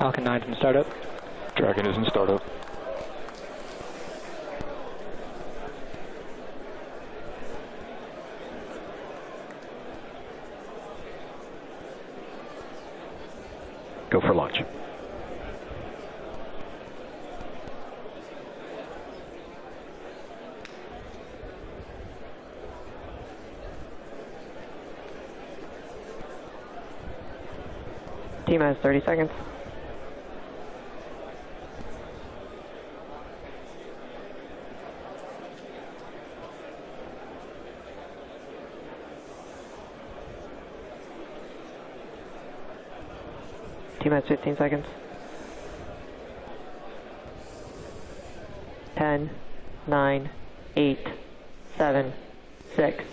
Falcon 9's in startup. Dragon is in startup. Go for launch. T minus 30 seconds. T minus 15 seconds. 10, 9, 8, 7, 6,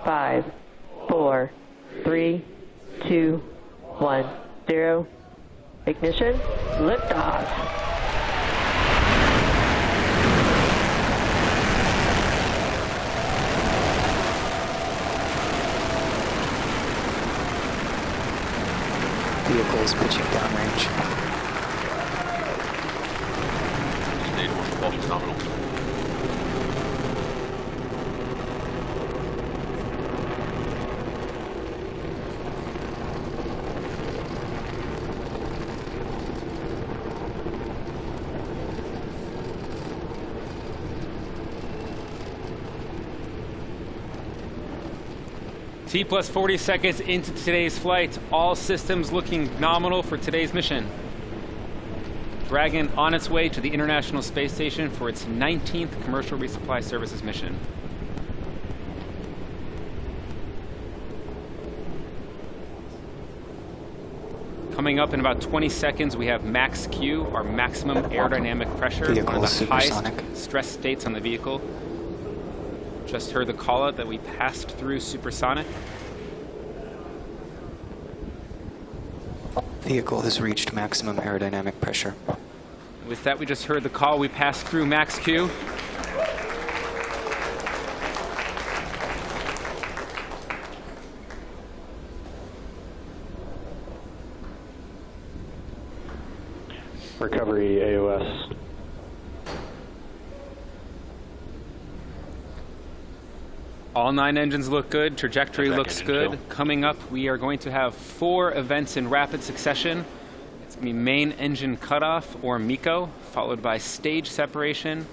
5, 4, 3, 2, 1, 0. Ignition, liftoff. Vehicles pitching downrange. Stage 1 propulsion nominal. T plus 40 seconds into today's flight. All systems looking nominal for today's mission. Dragon on its way to the International Space Station for its 19th Commercial Resupply Services mission. Coming up in about 20 seconds, we have max Q, our maximum aerodynamic pressure, one of the highest stress states on the vehicle. Just heard the call out that we passed through supersonic. Vehicle has reached maximum aerodynamic pressure. With that, we just heard the call. We passed through max Q. Recovery AOS. All 9 engines look good. Trajectory looks good. Coming up, we are going to have 4 events in rapid succession. It's going to be main engine cutoff, or MECO, followed by stage separation,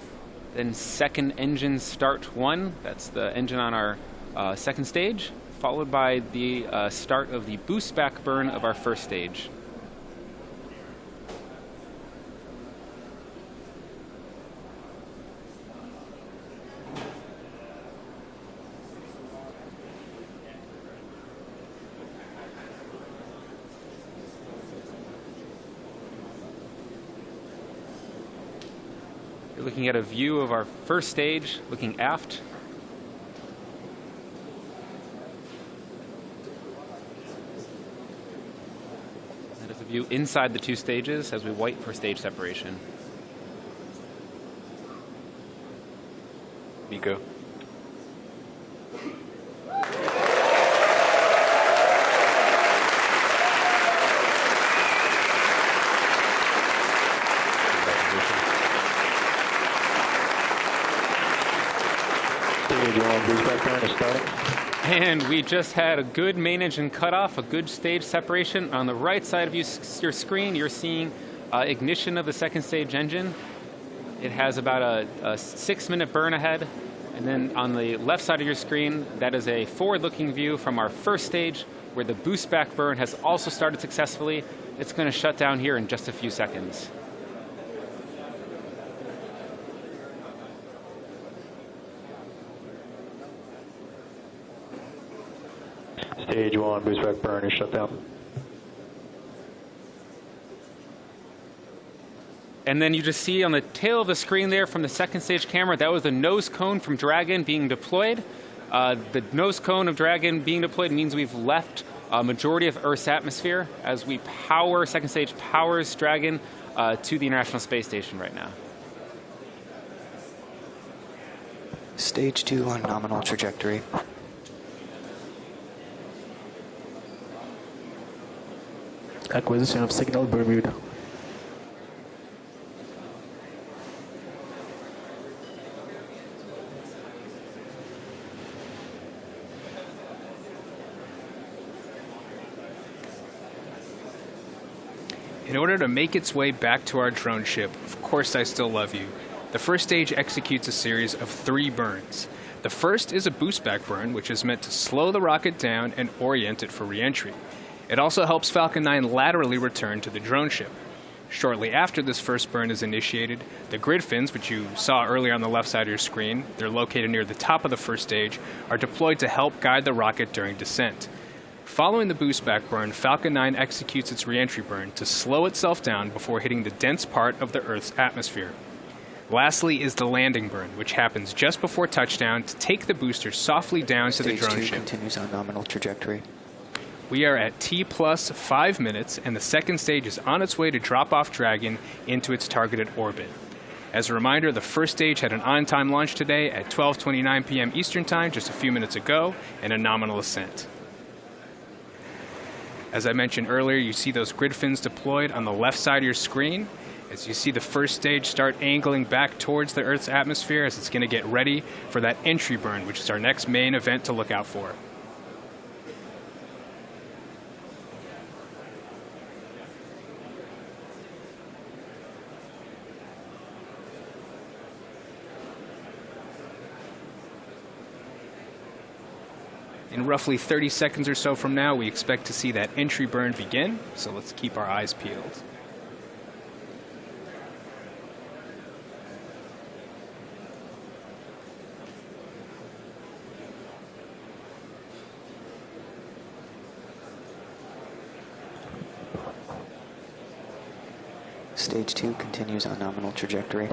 then second engine start 1. That's the engine on our second stage, followed by the start of the boost back burn of our first stage. You're looking at a view of our first stage, looking aft. That is a view inside the 2 stages as we wait for stage separation. MECO. And we just had a good main engine cutoff, a good stage separation. On the right side of your screen, you're seeing ignition of the second stage engine. It has about a 6-minute burn ahead. And then on the left side of your screen, that is a forward-looking view from our first stage, where the boost back burn has also started successfully. It's going to shut down here in just a few seconds. Stage 1, boost back burn is shut down. And then you just see on the tail of the screen there from the second stage camera, that was the nose cone from Dragon being deployed. The nose cone of Dragon being deployed means we've left a majority of Earth's atmosphere as we power, second stage powers Dragon to the International Space Station right now. Stage 2 on nominal trajectory. Acquisition of signal Bermuda. In order to make its way back to our drone ship, Of Course I Still Love You, the first stage executes a series of 3 burns. The first is a boost back burn, which is meant to slow the rocket down and orient it for re-entry. It also helps Falcon 9 laterally return to the drone ship. Shortly after this first burn is initiated, the grid fins, which you saw earlier on the left side of your screen, they're located near the top of the first stage, are deployed to help guide the rocket during descent. Following the boost back burn, Falcon 9 executes its re-entry burn to slow itself down before hitting the dense part of the Earth's atmosphere. Lastly is the landing burn, which happens just before touchdown to take the booster softly down to the drone Stage 2 ship. continues on nominal trajectory. We are at T plus 5 minutes, and the second stage is on its way to drop off Dragon into its targeted orbit. As a reminder, the first stage had an on-time launch today at 12:29 p.m. Eastern Time, just a few minutes ago, and a nominal ascent. As I mentioned earlier, you see those grid fins deployed on the left side of your screen. As you see the first stage start angling back towards the Earth's atmosphere as it's going to get ready for that entry burn, which is our next main event to look out for. In roughly 30 seconds or so from now, we expect to see that entry burn begin, so let's keep our eyes peeled. Stage 2 continues on nominal trajectory.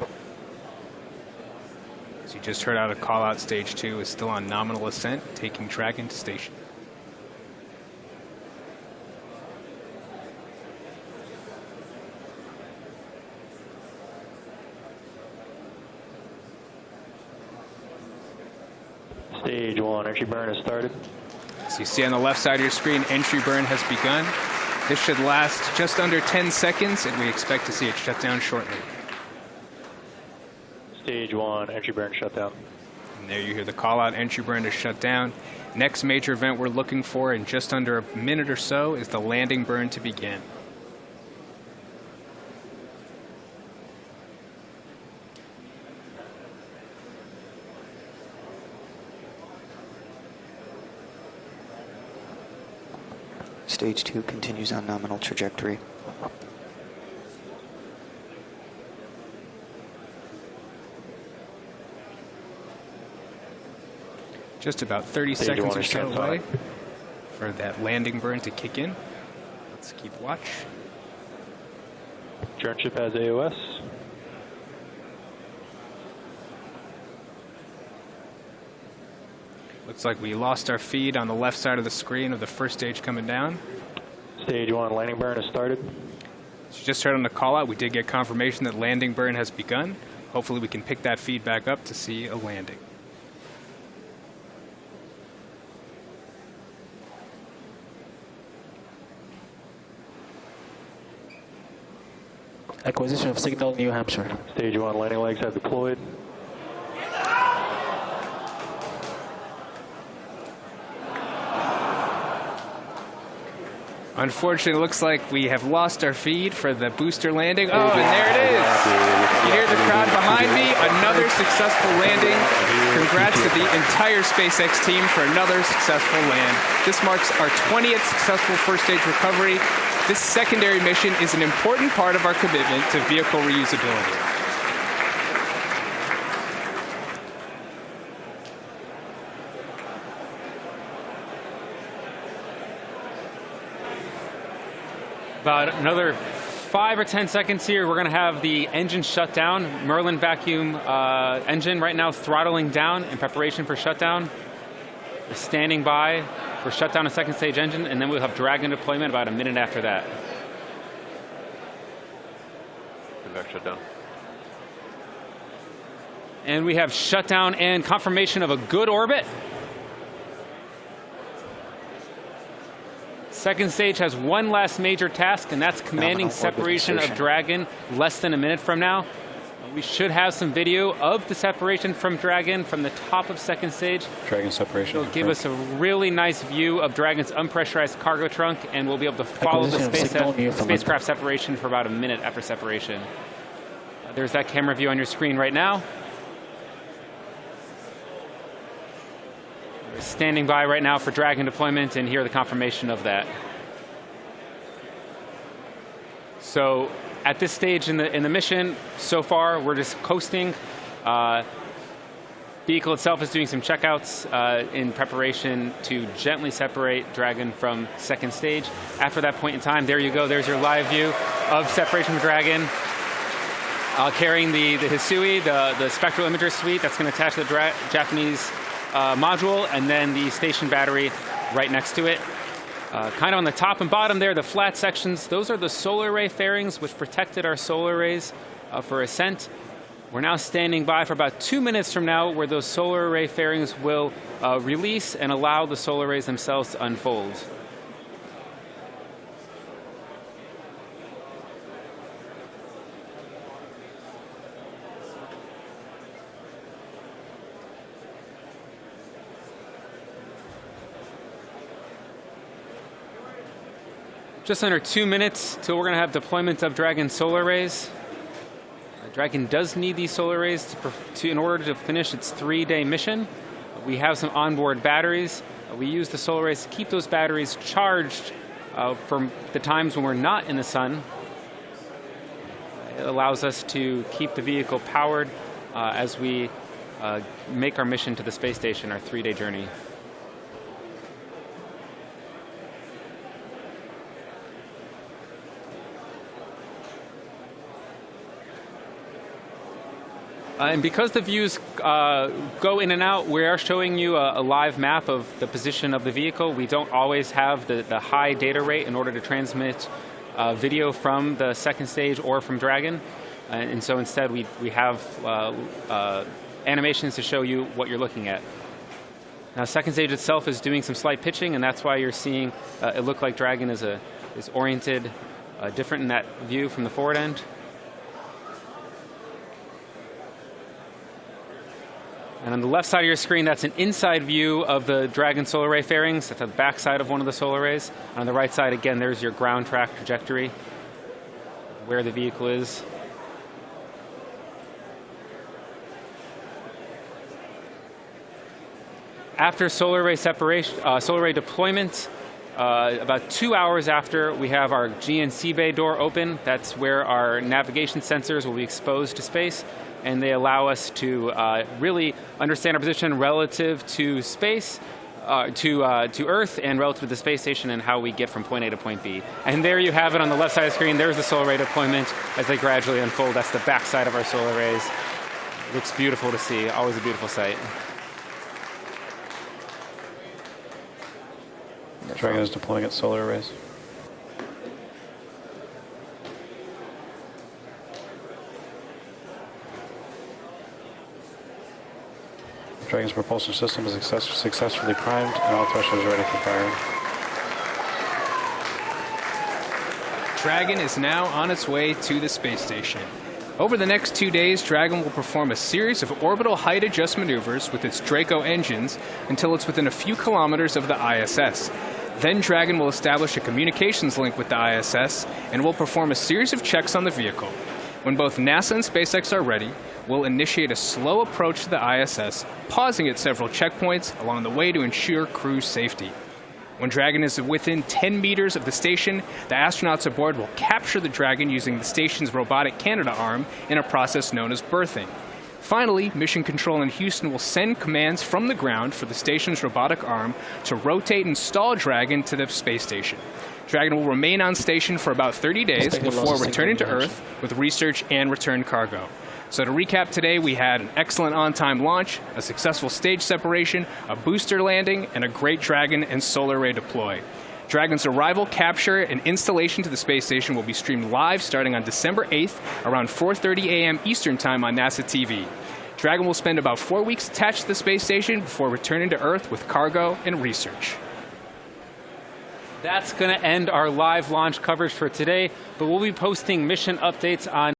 As you just heard out a call out, stage 2 is still on nominal ascent, taking Dragon to station. Stage 1, entry burn has started. As you see on the left side of your screen, entry burn has begun. This should last just under 10 seconds, and we expect to see it shut down shortly. Stage 1, entry burn shut down. And there you hear the call out, entry burn is shut down. Next major event we're looking for in just under a minute or so is the landing burn to begin. Stage 2 continues on nominal trajectory. Just about 30 Stage seconds 1 or is so away transonic. for that landing burn to kick in. Let's keep watch. Drone ship has AOS. Looks like we lost our feed on the left side of the screen of the first stage coming down. Stage 1, landing burn has started. As you just heard on the call out, we did get confirmation that landing burn has begun. Hopefully we can pick that feed back up to see a landing. Acquisition of signal, New Hampshire. Stage 1, landing legs have deployed. Unfortunately, it looks like we have lost our feed for the booster landing. Oh, and there it is. You hear the crowd behind me. Another successful landing. Congrats to the entire SpaceX team for another successful land. This marks our 20th successful first stage recovery. This secondary mission is an important part of our commitment to vehicle reusability. About another 5 or 10 seconds here, we're going to have the engine shut down. Merlin vacuum engine right now throttling down in preparation for shutdown. We're standing by for shutdown of second stage engine, and then we'll have Dragon deployment about a minute after that. Back shutdown. And we have shutdown and confirmation of a good orbit. Second stage has one last major task, and that's commanding Nominal orbit separation of insertion. Dragon less than a minute from now. We should have some video of the separation from Dragon from the top of second stage. Dragon separation. It'll give us a really nice view of Dragon's unpressurized cargo trunk, and we'll be able to follow the spacecraft separation for about a minute after separation. There's that camera view on your screen right now. We're standing by right now for Dragon deployment, and here are the confirmation of that. So at this stage in the mission, so far, we're just coasting. Vehicle itself is doing some checkouts in preparation to gently separate Dragon from second stage. After that point in time, there you go. There's your live view of separation from Dragon. Carrying the Hisui, the spectral imager suite that's going to attach to the Japanese module, and then the station battery right next to it. Kind of on the top and bottom there, the flat sections, those are the solar array fairings which protected our solar arrays for ascent. We're now standing by for about 2 minutes from now where those solar array fairings will release and allow the solar arrays themselves to unfold. Just under 2 minutes till we're going to have deployment of Dragon solar arrays. Dragon does need these solar arrays in order to finish its 3-day mission. We have some onboard batteries. We use the solar arrays to keep those batteries charged from the times when we're not in the sun. It allows us to keep the vehicle powered as we make our mission to the space station, our 3-day journey. And because the views go in and out, we are showing you a live map of the position of the vehicle. We don't always have the high data rate in order to transmit video from the second stage or from Dragon. And so instead we have animations to show you what you're looking at. Now second stage itself is doing some slight pitching, and that's why you're seeing it look like Dragon is oriented different in that view from the forward end. And on the left side of your screen, that's an inside view of the Dragon solar array fairings. That's the back side of one of the solar arrays. And on the right side, again, there's your ground track trajectory, where the vehicle is. After solar array separation, solar array deployment, about 2 hours after, we have our GNC bay door open. That's where our navigation sensors will be exposed to space, and they allow us to really understand our position relative to space, to Earth, and relative to the space station, and how we get from point A to point B. And there you have it on the left side of the screen. There's the solar array deployment as they gradually unfold. That's the back side of our solar arrays. Looks beautiful to see. Always a beautiful sight. Dragon is deploying its solar arrays. Dragon's propulsion system is successfully primed, and all thrusters are ready for firing. Dragon is now on its way to the space station. Over the next 2 days, Dragon will perform a series of orbital height adjust maneuvers with its Draco engines until it's within a few kilometers of the ISS. Then Dragon will establish a communications link with the ISS and will perform a series of checks on the vehicle. When both NASA and SpaceX are ready, we'll initiate a slow approach to the ISS, pausing at several checkpoints along the way to ensure crew safety. When Dragon is within 10 meters of the station, the astronauts aboard will capture the Dragon using the station's robotic Canada arm in a process known as berthing. Finally, Mission Control in Houston will send commands from the ground for the station's robotic arm to rotate and stall Dragon to the space station. Dragon will remain on station for about 30 days before returning to Earth with research and return cargo. So to recap today, we had an excellent on-time launch, a successful stage separation, a booster landing, and a great Dragon and solar array deploy. Dragon's arrival, capture, and installation to the space station will be streamed live starting on December 8th around 4:30 a.m. Eastern Time on NASA TV. Dragon will spend about 4 weeks attached to the space station before returning to Earth with cargo and research. That's going to end our live launch coverage for today, but we'll be posting mission updates on